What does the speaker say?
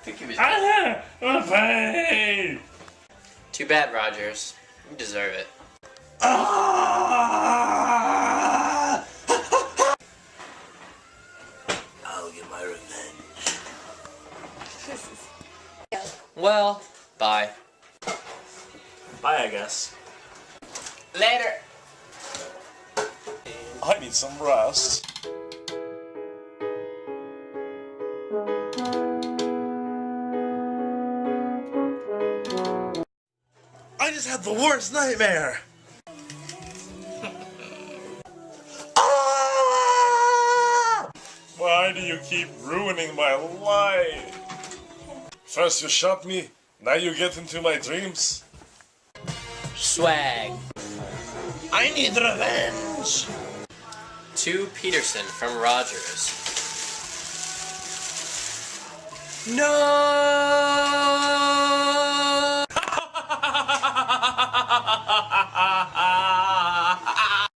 think he was. Pain! Too bad, Rogers. You deserve it. I'll get my revenge. Well, bye. Bye, I guess. Later. I need some rest. I just had the worst nightmare! Why do you keep ruining my life? First you shot me, now you get into my dreams. Swag. I need revenge! To Peterson from Rogers. No!